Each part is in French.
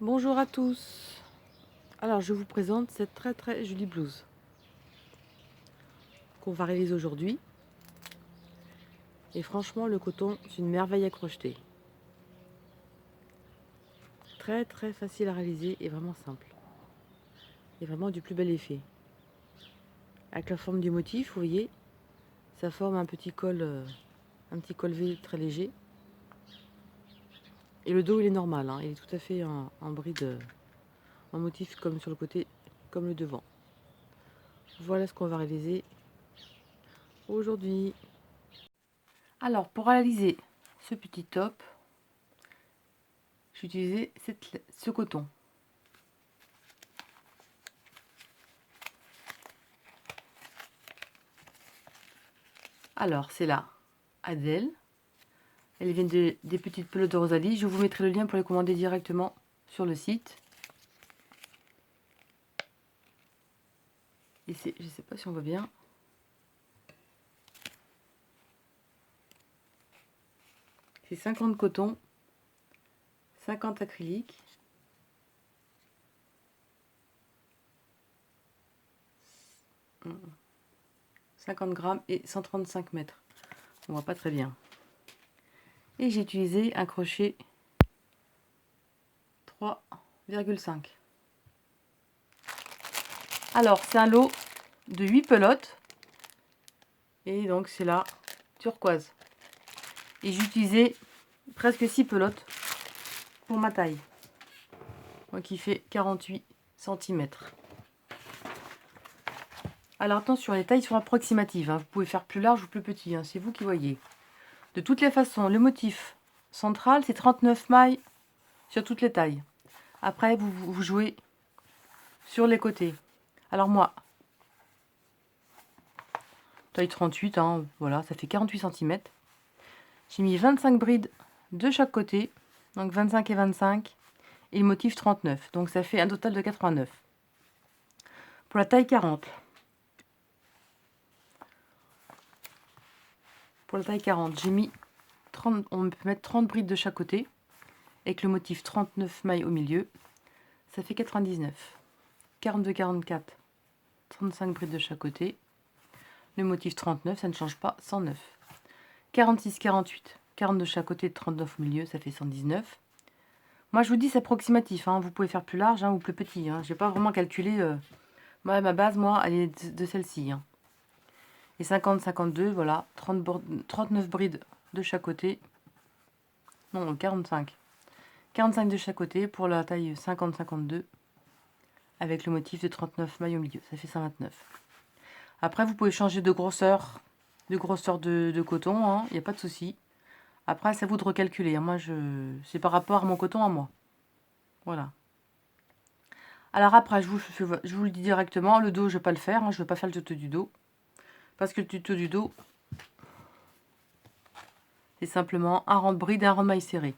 Bonjour à tous. Alors je vous présente cette très jolie blouse qu'on va réaliser aujourd'hui. Et franchement le coton c'est une merveille à crocheter. Très facile à réaliser et vraiment simple. Et vraiment du plus bel effet. Avec la forme du motif, vous voyez, ça forme un petit col V très léger. Et le dos il est normal, hein, il est tout à fait en bride, en motif comme sur le côté, comme le devant. Voilà ce qu'on va réaliser aujourd'hui. Alors pour réaliser ce petit top, j'ai utilisé ce coton. Alors c'est là Adèle. Elles viennent des petites pelotes de Rosalie. Je vous mettrai le lien pour les commander directement sur le site. Et c'est, je sais pas si on voit bien. C'est 50 coton, 50 acrylique. Mmh. 50 grammes et 135 mètres. On voit pas très bien. Et j'ai utilisé un crochet 3,5. Alors c'est un lot de 8 pelotes. Et donc c'est la turquoise. Et j'ai utilisé presque 6 pelotes pour ma taille. Moi qui fait 48 cm. Alors attention, les tailles sont approximatives, hein. Vous pouvez faire plus large ou plus petit, hein. C'est vous qui voyez. De toutes les façons, le motif central, c'est 39 mailles sur toutes les tailles. Après, vous jouez sur les côtés. Alors moi, taille 38, hein, voilà, ça fait 48 cm. J'ai mis 25 brides de chaque côté, donc 25 et 25, et le motif 39, donc ça fait un total de 89. Pour la taille 40, j'ai mis 30, on peut mettre 30 brides de chaque côté, avec le motif 39 mailles au milieu, ça fait 99. 42, 44, 35 brides de chaque côté, le motif 39, ça ne change pas, 109. 46, 48, 40 de chaque côté, 39 au milieu, ça fait 119. Moi je vous dis c'est approximatif, hein. Vous pouvez faire plus large, hein, ou plus petit, hein. Je n'ai pas vraiment calculé, ma base, moi, elle est de celle-ci, hein. Et 50, 52, voilà, 39 brides de chaque côté. Non, 45. 45 de chaque côté pour la taille 50, 52. Avec le motif de 39 mailles au milieu, ça fait 129. Après, vous pouvez changer de grosseur de coton, hein, il n'y a pas de souci. Après, c'est à vous de recalculer, hein. Moi, c'est par rapport à mon coton à moi. Voilà. Alors après, je vous le dis directement, le dos, je ne vais pas le faire, hein, je ne vais pas faire le tuto du dos. Parce que le tuto du dos, c'est simplement un rang de bride et un rang de maille serré.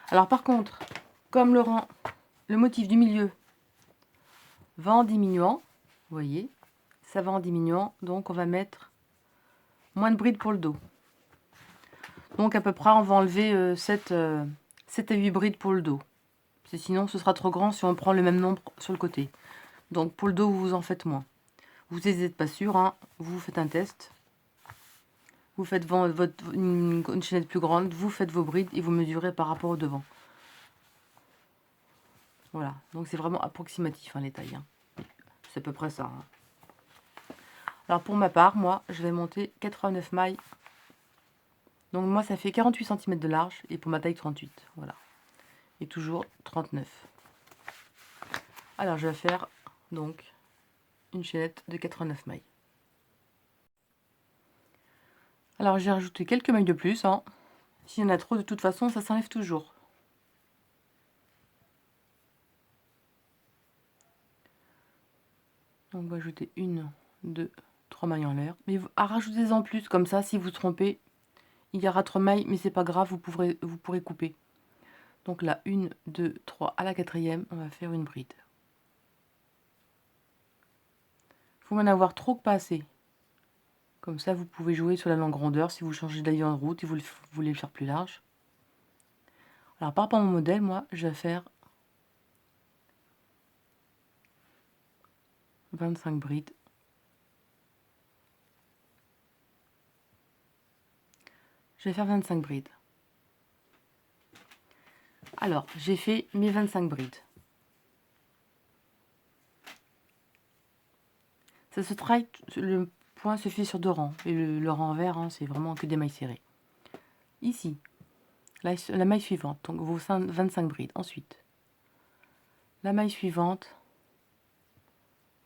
Alors par contre, comme le motif du milieu va en diminuant, vous voyez, ça va en diminuant, donc on va mettre moins de brides pour le dos. Donc à peu près, on va enlever 7 à 8 brides pour le dos. Sinon, ce sera trop grand si on prend le même nombre sur le côté. Donc pour le dos, vous en faites moins. Vous n'êtes pas sûr, hein, vous faites un test. Vous faites une chaînette plus grande, vous faites vos brides et vous mesurez par rapport au devant. Voilà, donc c'est vraiment approximatif, hein, les tailles, hein. C'est à peu près ça, hein. Alors pour ma part, moi, je vais monter 89 mailles. Donc moi, ça fait 48 cm de large et pour ma taille 38, voilà. Et toujours 39. Alors je vais faire donc une chaînette de 89 mailles. Alors j'ai rajouté quelques mailles de plus, hein. S'il y en a trop, de toute façon, ça s'enlève toujours. Donc on va ajouter 1, 2, 3 mailles en l'air. Mais rajoutez-en plus, comme ça, si vous trompez, il y aura 3 mailles, mais c'est pas grave, vous pourrez couper. Donc là, 1, 2, 3, à la 4e, on va faire une bride. Il faut en avoir trop que pas assez. Comme ça, vous pouvez jouer sur la longue rondeur si vous changez d'avis en route et vous voulez le faire plus large. Alors par rapport à mon modèle, moi, je vais faire 25 brides. Je vais faire 25 brides. Alors, j'ai fait mes 25 brides. Ça se travaille, le point se fait sur 2 rangs. Et le rang vert, hein, c'est vraiment que des mailles serrées. Ici, la maille suivante, donc vos 25 brides. Ensuite, la maille suivante,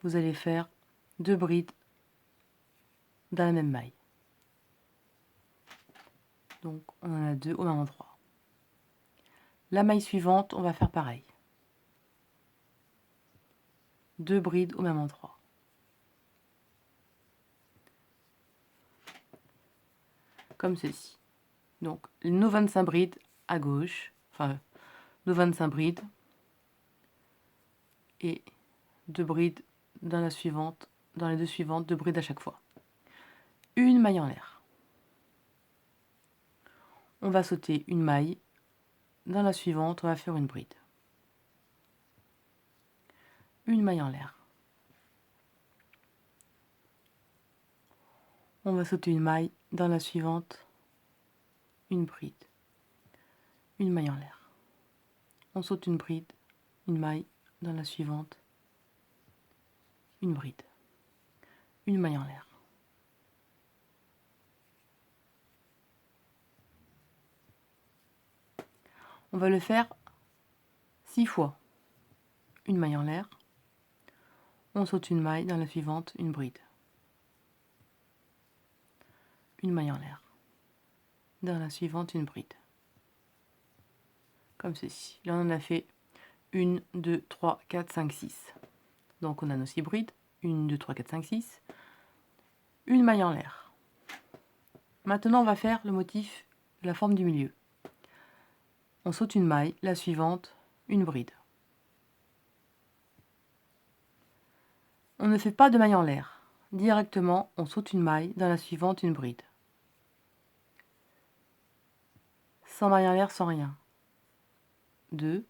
vous allez faire 2 brides dans la même maille. Donc, on en a 2 au même endroit. La maille suivante, on va faire pareil. 2 brides au même endroit. Comme ceci. Donc, nos 25 brides à gauche, enfin, nos 25 brides, et 2 brides dans la suivante, dans les 2 suivantes, 2 brides à chaque fois. Une maille en l'air. On va sauter une maille. Dans la suivante, on va faire une bride. Une maille en l'air. On va sauter une maille. Dans la suivante, une bride. Une maille en l'air. On saute une bride, une maille. Dans la suivante, une bride. Une maille en l'air. On va le faire 6 fois. Une maille en l'air. On saute une maille. Dans la suivante, une bride. Une maille en l'air. Dans la suivante, une bride. Comme ceci. Là, on en a fait 1, 2, 3, 4, 5, 6. Donc, on a nos 6 brides. 1, 2, 3, 4, 5, 6. Une maille en l'air. Maintenant, on va faire le motif de la forme du milieu. On saute une maille. La suivante, une bride. On ne fait pas de maille en l'air. Directement, on saute une maille. Dans la suivante, une bride. Sans maille en l'air, sans rien. 2.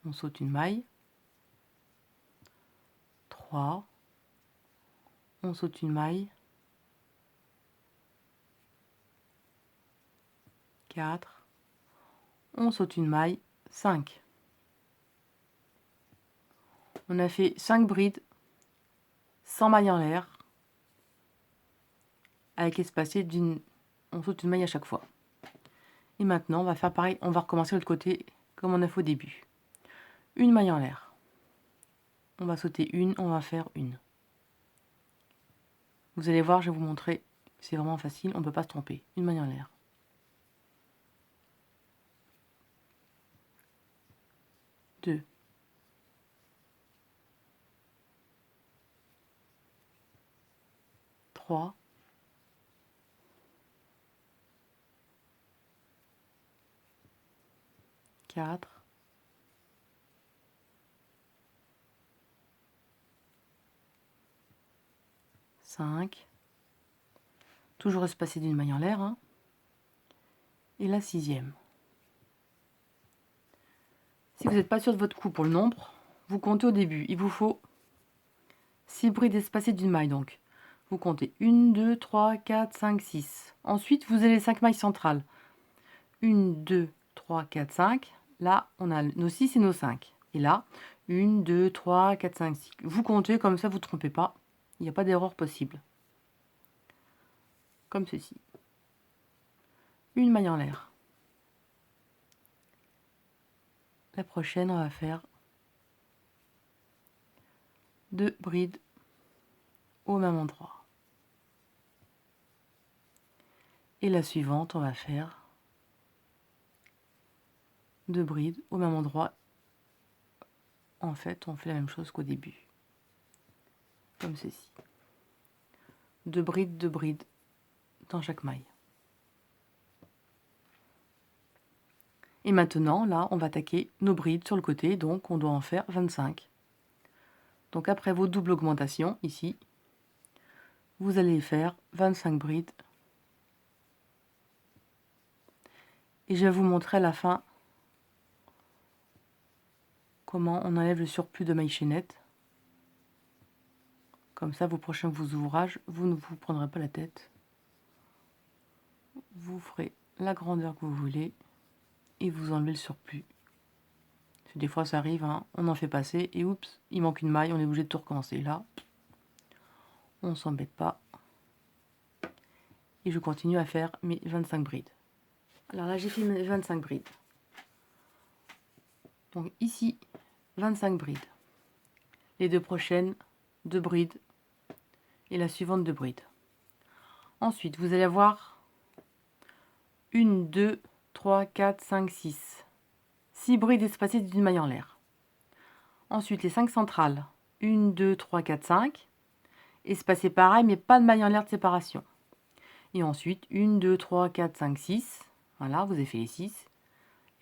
On saute une maille. 3. On saute une maille. 4. On saute une maille. 5. On a fait 5 brides sans maille en l'air, avec espacé d'une... On saute une maille à chaque fois. Et maintenant, on va faire pareil, on va recommencer de l'autre côté comme on a fait au début. Une maille en l'air. On va sauter une, on va faire une. Vous allez voir, je vais vous montrer, c'est vraiment facile, on ne peut pas se tromper. Une maille en l'air. 2. 3. 4. 5. Toujours espacé d'une maille en l'air. Hein. Et la 6e. Si vous n'êtes pas sûr de votre coup pour le nombre, vous comptez au début. Il vous faut 6 brides espacées d'une maille. Donc, vous comptez 1, 2, 3, 4, 5, 6. Ensuite, vous avez les 5 mailles centrales. 1, 2, 3, 4, 5. Là, on a nos 6 et nos 5. Et là, 1, 2, 3, 4, 5, 6. Vous comptez comme ça, vous ne trompez pas. Il n'y a pas d'erreur possible. Comme ceci. Une maille en l'air. La prochaine, on va faire 2 brides au même endroit. Et la suivante, on va faire 2 brides au même endroit. En fait, on fait la même chose qu'au début. Comme ceci. 2 brides dans chaque maille. Et maintenant, là, on va attaquer nos brides sur le côté, donc on doit en faire 25. Donc après vos doubles augmentations, ici, vous allez faire 25 brides. Et je vais vous montrer à la fin comment on enlève le surplus de mailles chaînettes. Comme ça, vos prochains ouvrages, vous ne vous prendrez pas la tête. Vous ferez la grandeur que vous voulez et vous enlevez le surplus. Parce que des fois, ça arrive, hein, on en fait passer et oups, il manque une maille, on est obligé de tout recommencer. Là, on ne s'embête pas. Et je continue à faire mes 25 brides. Alors là, j'ai fait mes 25 brides. Donc ici, 25 brides. Les deux prochaines, 2 brides. Et la suivante, 2 brides. Ensuite, vous allez avoir 1, 2, 3, 4, 5, 6. 6 brides espacées d'une maille en l'air. Ensuite, les 5 centrales. 1, 2, 3, 4, 5. Espacées pareil, mais pas de maille en l'air de séparation. Et ensuite, 1, 2, 3, 4, 5, 6. Voilà, vous avez fait les 6.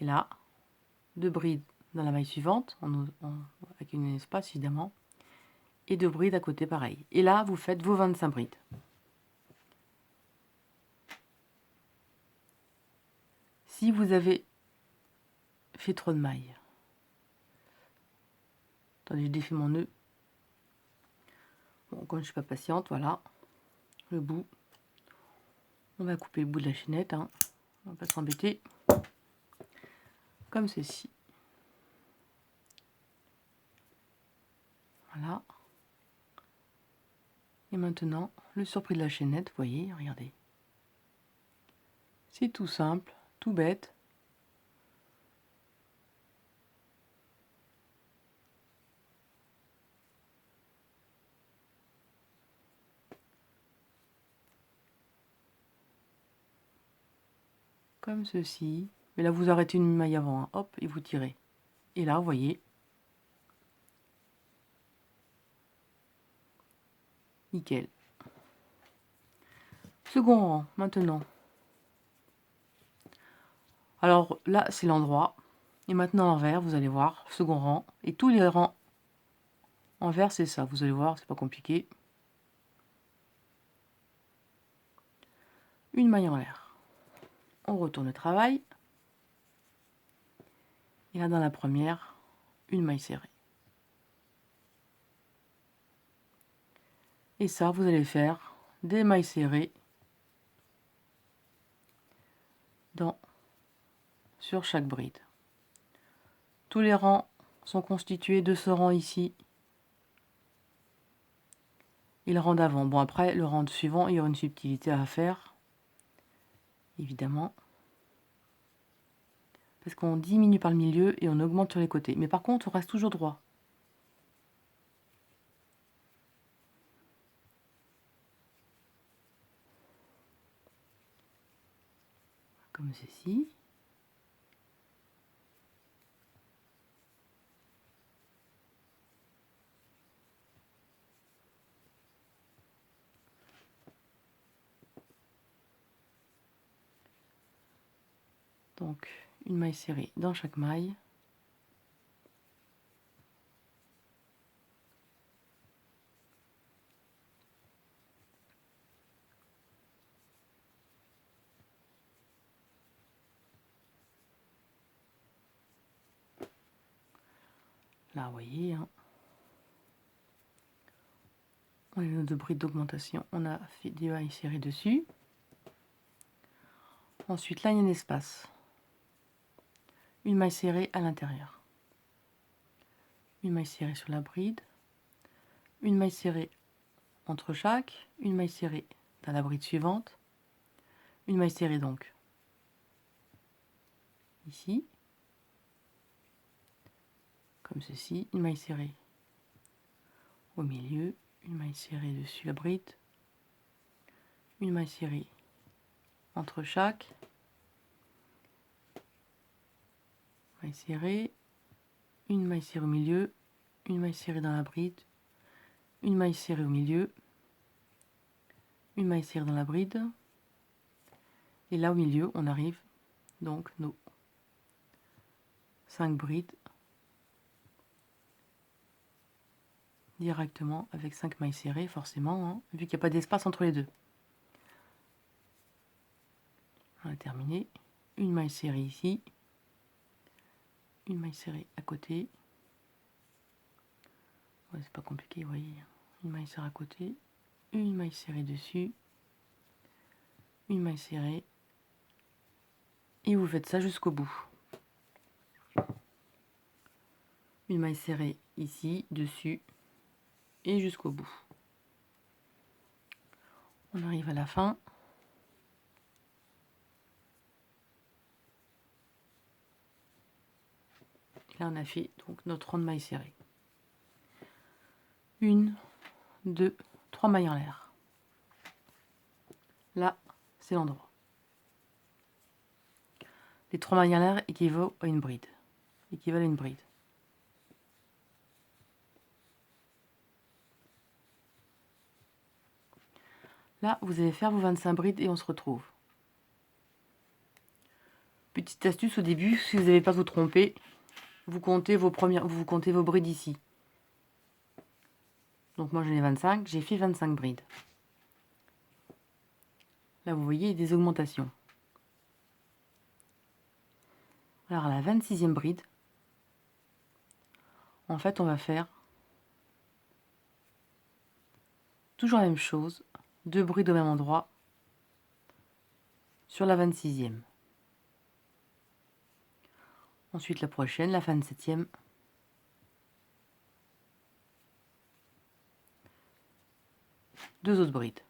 Et là, 2 brides dans la maille suivante, avec un espace évidemment. Et 2 brides à côté pareil. Et là, vous faites vos 25 brides. Si vous avez fait trop de mailles, attendez, je défais mon nœud. Bon, comme je ne suis pas patiente, voilà, le bout. On va couper le bout de la chaînette, hein. On va pas s'embêter. Comme ceci. Voilà. Et maintenant, le surplus de la chaînette, vous voyez, regardez. C'est tout simple, tout bête. Comme ceci. Mais là, vous arrêtez une maille avant, hein. Hop, et vous tirez. Et là, vous voyez. Nickel. Second rang, maintenant. Alors là, c'est l'endroit. Et maintenant, en vert, vous allez voir, second rang. Et tous les rangs en vert, c'est ça. Vous allez voir, c'est pas compliqué. Une maille en l'air. On retourne le travail. Et là, dans la première, une maille serrée. Et ça, vous allez faire des mailles serrées sur chaque bride. Tous les rangs sont constitués de ce rang ici et le rang d'avant. Bon, après, le rang suivant, il y aura une subtilité à faire, évidemment, parce qu'on diminue par le milieu et on augmente sur les côtés. Mais par contre, on reste toujours droit. Comme ceci. Donc, une maille serrée dans chaque maille. Là, vous voyez, hein. On a nos 2 brides d'augmentation. On a fait des mailles serrées dessus. Ensuite, là, il y a un espace. Une maille serrée à l'intérieur. Une maille serrée sur la bride. Une maille serrée entre chaque. Une maille serrée dans la bride suivante. Une maille serrée donc ici. Comme ceci. Une maille serrée au milieu. Une maille serrée dessus la bride. Une maille serrée entre chaque. Maille serrée. Une maille serrée au milieu. Une maille serrée dans la bride. Une maille serrée au milieu. Une maille serrée dans la bride. Et là au milieu, on arrive donc nos 5 brides directement avec 5 mailles serrées, forcément, hein, vu qu'il n'y a pas d'espace entre les deux. On a terminé. Une maille serrée ici. Une maille serrée à côté. Ouais, c'est pas compliqué, vous voyez. une maille serrée à côté, une maille serrée dessus, une maille serrée, et vous faites ça jusqu'au bout. Une maille serrée ici, dessus, et jusqu'au bout. On arrive à la fin. Là, on a fait donc notre rond de maille serrée. 1, 2, 3 mailles en l'air. Là, c'est l'endroit. Les 3 mailles en l'air équivalent à une bride. Là, vous allez faire vos 25 brides et on se retrouve. Petite astuce au début, si vous n'avez pas vous tromper, vous comptez vos brides ici. Donc moi j'en ai 25, j'ai fait 25 brides. Là vous voyez des augmentations. Alors à la 26e bride, en fait on va faire toujours la même chose, 2 brides au même endroit sur la 26e. Ensuite la prochaine, la 27e. Deux autres brides.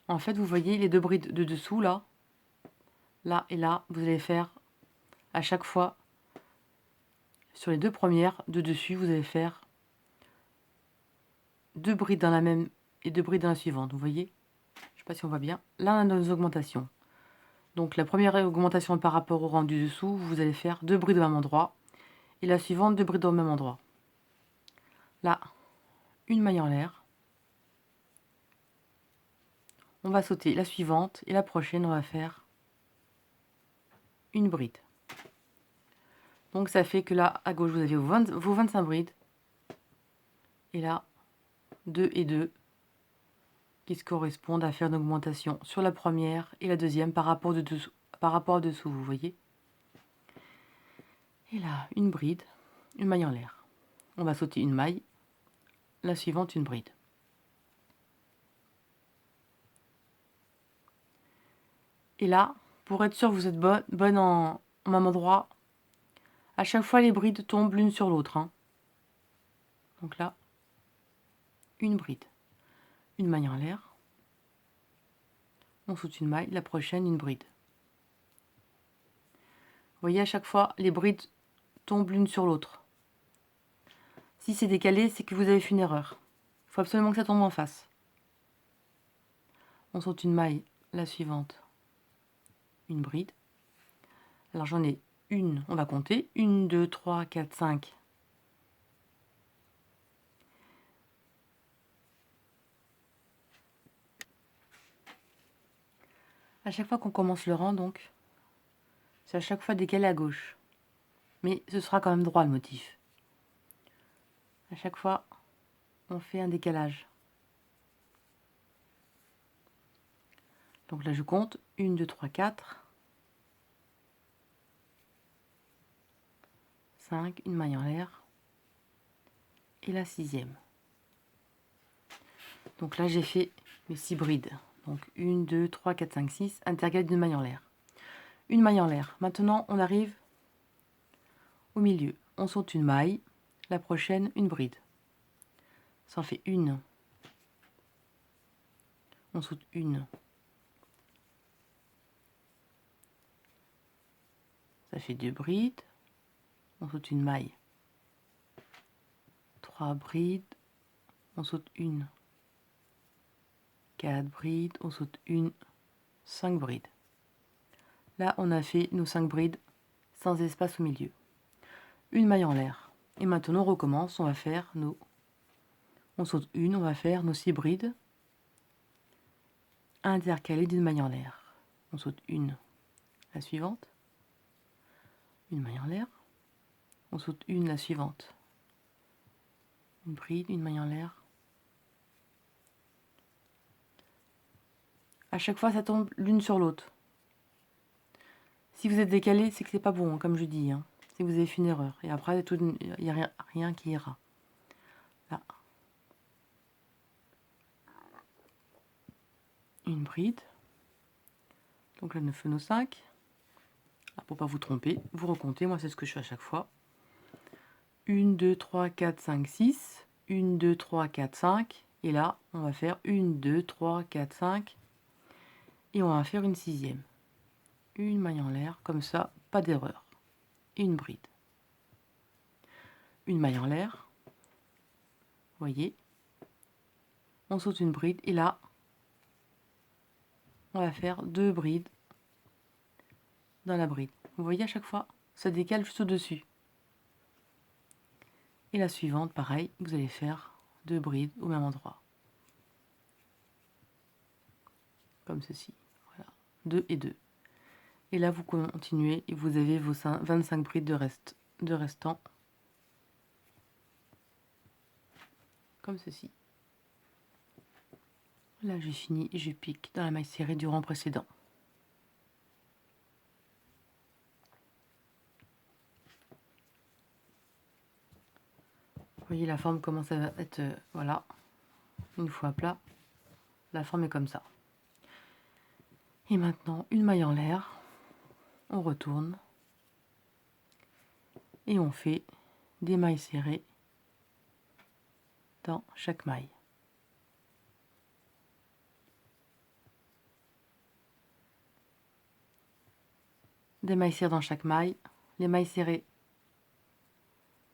En fait, vous voyez les 2 brides de dessous, là et là, vous allez faire à chaque fois, sur les 2 premières, de dessus, vous allez faire 2 brides dans la même et 2 brides dans la suivante, vous voyez? Je ne sais pas si on voit bien. Là, on a nos augmentations. Donc la première augmentation par rapport au rang du dessous, vous allez faire 2 brides au même endroit. Et la suivante, 2 brides au même endroit. Là, une maille en l'air. On va sauter la suivante et la prochaine, on va faire une bride. Donc ça fait que là, à gauche, vous avez vos 25 brides. Et là, 2 et 2 qui se correspondent à faire une augmentation sur la première et la deuxième par rapport à dessous, vous voyez. Et là, une bride, une maille en l'air. On va sauter une maille, la suivante une bride. Et là, pour être sûr que vous êtes bonne au même endroit, à chaque fois les brides tombent l'une sur l'autre. Hein. Donc là, une bride, une maille en l'air. On saute une maille, la prochaine une bride. Vous voyez, à chaque fois, les brides tombent l'une sur l'autre. Si c'est décalé, c'est que vous avez fait une erreur. Il faut absolument que ça tombe en face. On saute une maille, la suivante, une bride. Alors j'en ai une, on va compter. 1, 2, 3, 4, 5. À chaque fois qu'on commence le rang, donc, c'est à chaque fois décalé à gauche. Mais ce sera quand même droit le motif. À chaque fois, on fait un décalage. Donc là, je compte 1, 2, 3, 4, 5, une maille en l'air, et la 6e. Donc là, j'ai fait mes 6 brides. Donc 1, 2, 3, 4, 5, 6, intercalé d'une maille en l'air. Une maille en l'air. Maintenant, on arrive au milieu. On saute une maille, la prochaine, une bride. Ça en fait une. On saute une. Ça fait 2 brides. On saute une maille. 3 brides. On saute une. 4 brides. On saute une. 5 brides. Là, on a fait nos 5 brides sans espace au milieu. Une maille en l'air. Et maintenant, on recommence. On va faire nos... On saute une. On va faire nos 6 brides intercalées d'une maille en l'air. On saute une. La suivante. Une maille en l'air. On saute une, la suivante. Une bride, une maille en l'air. À chaque fois, ça tombe l'une sur l'autre. Si vous êtes décalé, c'est que c'est pas bon, comme je dis. Hein. Si vous avez fait une erreur. Et après, il n'y a rien qui ira. Là, une bride. Donc là, 9 nœuds 5. Pour pas vous tromper, vous recomptez, moi c'est ce que je fais à chaque fois. 1, 2, 3, 4, 5, 6. 1, 2, 3, 4, 5. Et là, on va faire 1, 2, 3, 4, 5. Et on va faire une sixième. Une maille en l'air, comme ça, pas d'erreur. Et une bride. Une maille en l'air. Voyez. On saute une bride et là, on va faire 2 brides dans la bride. Vous voyez à chaque fois, ça décale juste au-dessus. Et la suivante, pareil, vous allez faire 2 brides au même endroit. Comme ceci. Voilà. 2 et 2. Et là, vous continuez et vous avez vos 25 brides de restant. Comme ceci. Là, j'ai fini et je pique dans la maille serrée du rang précédent. Vous voyez, la forme commence à être, voilà, une fois plat, la forme est comme ça. Et maintenant, une maille en l'air, on retourne et on fait des mailles serrées dans chaque maille. Des mailles serrées dans chaque maille, les mailles serrées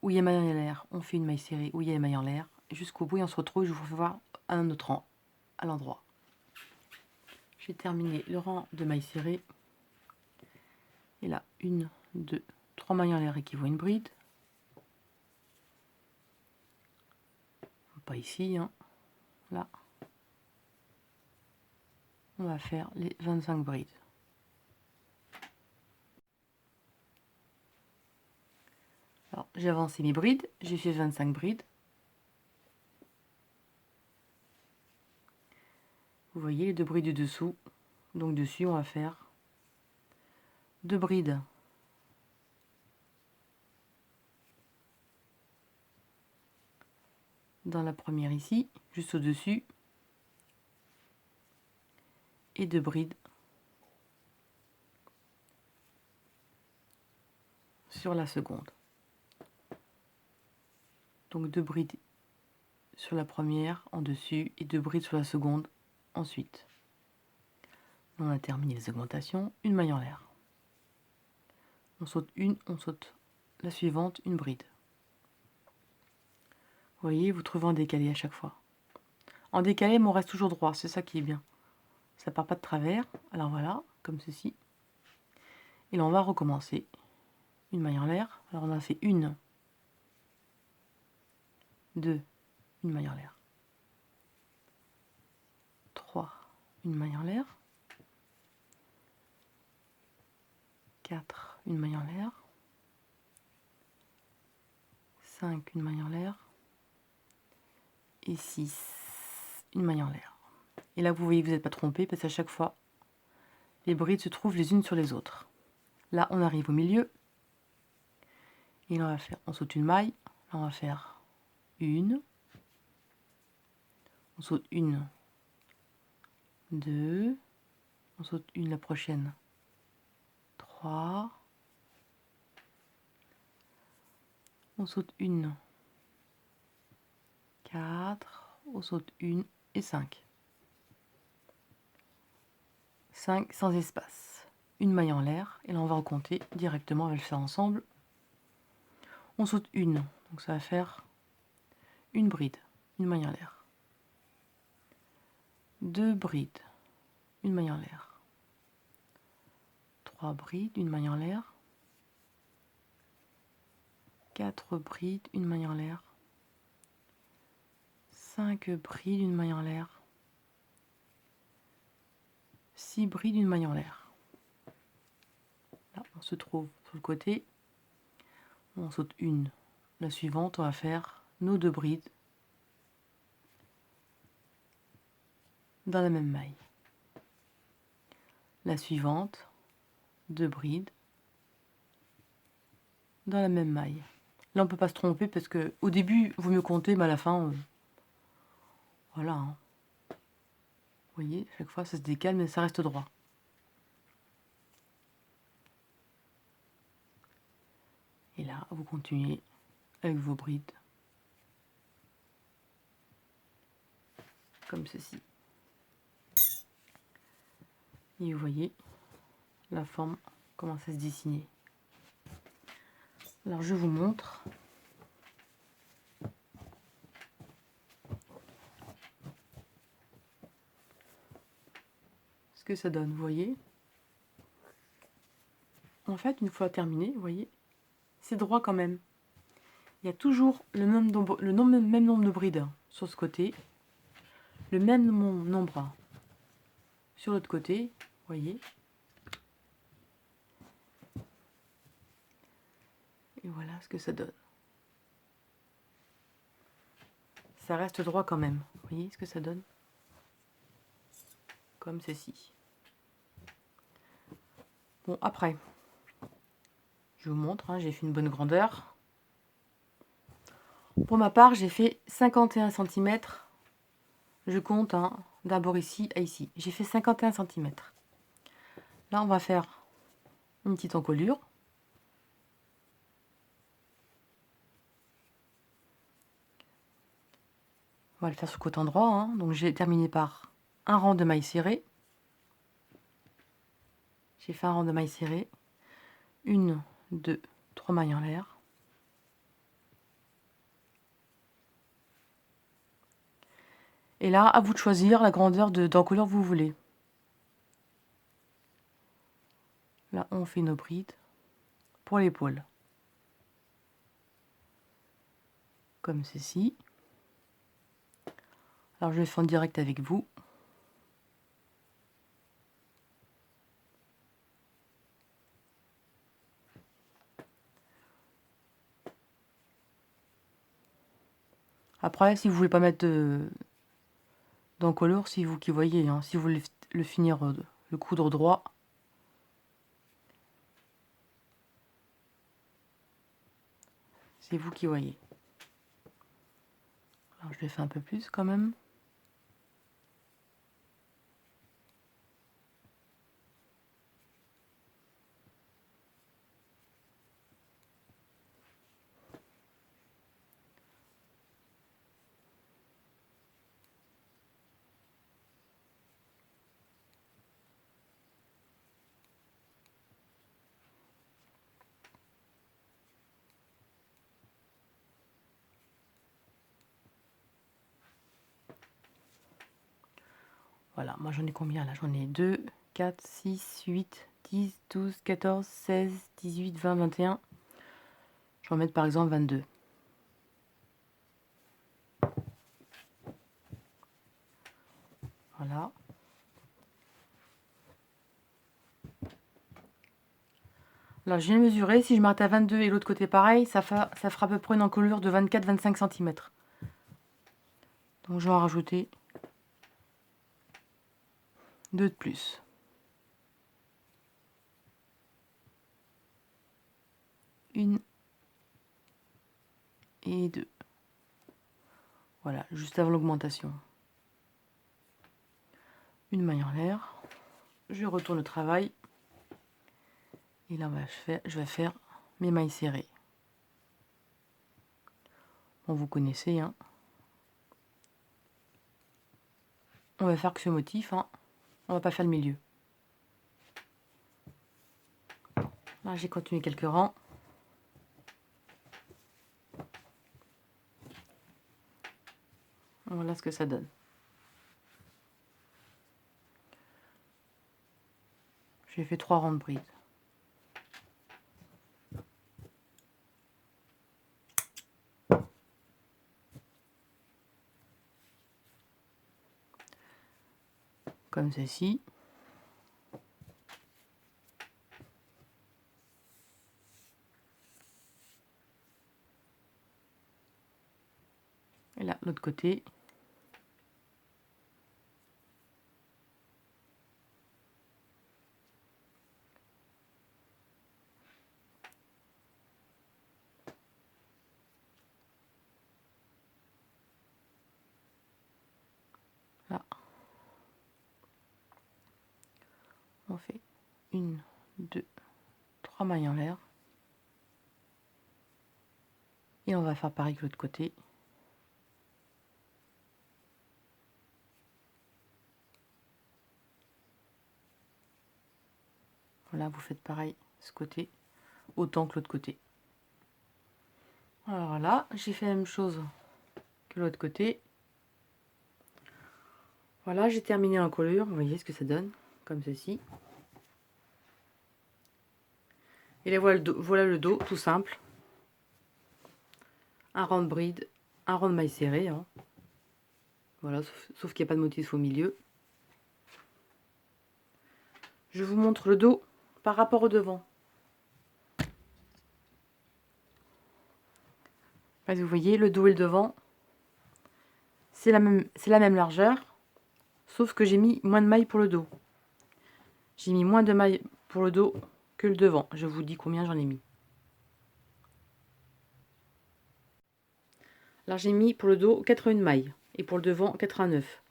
où il y a maille en l'air, on fait une maille serrée où il y a les mailles en l'air, jusqu'au bout et on se retrouve, je vous fais voir un autre rang à l'endroit. J'ai terminé le rang de mailles serrées. Et là, 1, 2, 3 mailles en l'air équivaut à une bride. Pas ici, hein. Là. On va faire les 25 brides. Alors, j'ai avancé mes brides, j'ai fait 25 brides. Vous voyez les 2 brides du dessous. Donc dessus, on va faire 2 brides dans la première ici, juste au-dessus, et 2 brides sur la seconde. Donc 2 brides sur la première en dessus et 2 brides sur la seconde ensuite. On a terminé les augmentations, une maille en l'air. On saute une, on saute la suivante, une bride. Vous voyez, vous trouvez en décalé à chaque fois. En décalé, mais on reste toujours droit, c'est ça qui est bien. Ça part pas de travers. Alors voilà, comme ceci. Et là, on va recommencer. Une maille en l'air. Alors on a fait 1, 2, une maille en l'air. 3, une maille en l'air. 4, une maille en l'air. 5, une maille en l'air. Et 6, une maille en l'air. Et là, vous voyez que vous n'êtes pas trompé parce qu'à chaque fois, les brides se trouvent les unes sur les autres. Là, on arrive au milieu. Et là, on saute une maille. Là, on va faire une. On saute une, 2. On saute une la prochaine. 3. On saute une. 4. On saute une et 5. 5 sans espace. Une maille en l'air. Et là, on va recompter directement. On va le faire ensemble. On saute une. Donc, ça va faire une bride. Une maille en l'air. 2 brides. Une maille en l'air. 3 brides. Une maille en l'air. 4 brides. Une maille en l'air. 5 brides. Une maille en l'air. 6 brides, une maille en l'air. Là, on se trouve sur le côté. On saute une. La suivante, on va faire nos 2 brides dans la même maille. La suivante, 2 brides dans la même maille. Là, on ne peut pas se tromper parce que au début, il vaut mieux compter, mais à la fin, voilà. Hein. voyez, chaque fois ça se décale, mais ça reste droit. Et là, vous continuez avec vos brides. Comme ceci. Et vous voyez la forme commence à se dessiner. Alors je vous montre. Ce que ça donne, vous voyez. En fait, une fois terminé, vous voyez, c'est droit quand même. Il y a toujours le même nombre de brides sur ce côté, le même nombre sur l'autre côté, vous voyez. Et voilà ce que ça donne. Ça reste droit quand même. Vous voyez ce que ça donne? Comme ceci. Bon, après, je vous montre, hein, j'ai fait une bonne grandeur. Pour ma part, j'ai fait 51 cm. Je compte hein, d'abord ici à ici. J'ai fait 51 cm. Là, on va faire une petite encolure. On va le faire sur le côté droit. Hein. Donc, j'ai terminé par un rang de mailles serrées. J'ai fait un rang de mailles serrées. 1, 2, 3 mailles en l'air. Et là, à vous de choisir la grandeur d'encolure que vous voulez. Là, on fait nos brides pour l'épaule. Comme ceci. Alors, je vais faire en direct avec vous. Après, si vous voulez pas mettre d'encolure, c'est vous qui voyez. Hein. Si vous voulez le finir, le coudre droit, c'est vous qui voyez. Alors, je l'ai fait un peu plus quand même. Voilà, moi j'en ai combien là? J'en ai 2, 4, 6, 8, 10, 12, 14, 16, 18, 20, 21. Je vais en mettre par exemple 22. Voilà. Là, je viens de mesurer. Si je m'arrête à 22 et l'autre côté pareil, ça fera à peu près une encolure de 24-25 cm. Donc je vais en rajouter 2 de plus. Une et 2. Voilà, juste avant l'augmentation. Une maille en l'air. Je retourne au travail. Et là, je vais faire mes mailles serrées. Bon, vous connaissez, hein. On va faire que ce motif, hein. On va pas faire le milieu. Là, j'ai continué quelques rangs. Voilà ce que ça donne. J'ai fait 3 rangs de brides. Comme ceci. Et là, l'autre côté. Là. On fait 1, 2, 3 mailles en l'air. Et on va faire pareil que l'autre côté. Voilà, vous faites pareil ce côté, autant que l'autre côté. Alors là, j'ai fait la même chose que l'autre côté. Voilà, j'ai terminé l'encolure. Vous voyez ce que ça donne, comme ceci. Et là, voilà le dos, tout simple. Un rang de bride, un rang de maille serrée. Hein. Voilà, sauf qu'il n'y a pas de motif au milieu. Je vous montre le dos par rapport au devant. Vous voyez, le dos et le devant, c'est la même largeur, sauf que j'ai mis moins de mailles pour le dos. J'ai mis moins de mailles pour le dos que le devant. Je vous dis combien j'en ai mis. Alors j'ai mis pour le dos 81 mailles et pour le devant 89.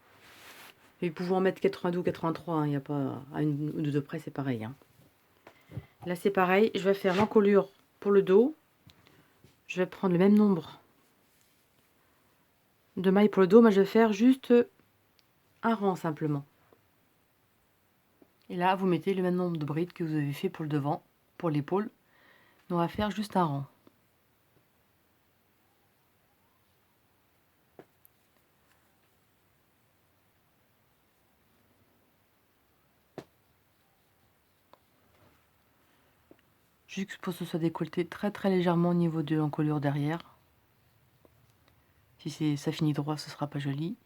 Et vous pouvez en mettre 82 ou 83, il n'y a pas à une ou deux près, c'est pareil. Hein. Là c'est pareil, je vais faire l'encolure pour le dos. Je vais prendre le même nombre de mailles pour le dos, mais je vais faire juste un rang simplement. Et là vous mettez le même nombre de brides que vous avez fait pour le devant, pour l'épaule. On va faire juste un rang. Juste pour que ce soit décolleté très légèrement au niveau de l'encolure derrière. Si ça finit droit, ce sera pas joli.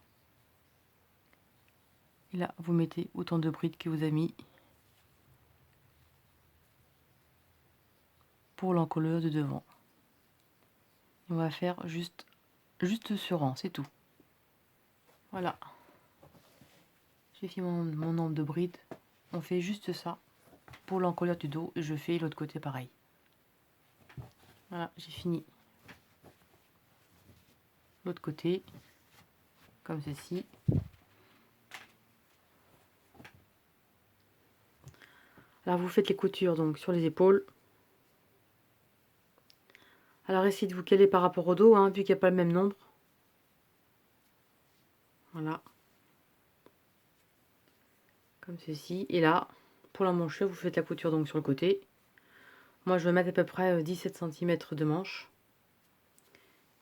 Et là, vous mettez autant de brides que vous avez mis pour l'encolure de devant. Et on va faire juste ce rang, c'est tout. Voilà. J'ai fait mon nombre de brides. On fait juste ça pour l'encolure du dos et je fais l'autre côté pareil. Voilà, j'ai fini. L'autre côté, comme ceci. Alors vous faites les coutures donc sur les épaules. Alors essayez de vous caler par rapport au dos, hein, vu qu'il n'y a pas le même nombre. Voilà. Comme ceci. Et là, pour la manchure, vous faites la couture donc sur le côté. Moi, je vais mettre à peu près 17 cm de manche.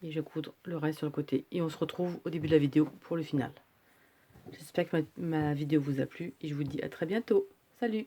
Et je coudre le reste sur le côté. Et on se retrouve au début de la vidéo pour le final. J'espère que ma vidéo vous a plu. Et je vous dis à très bientôt. Salut!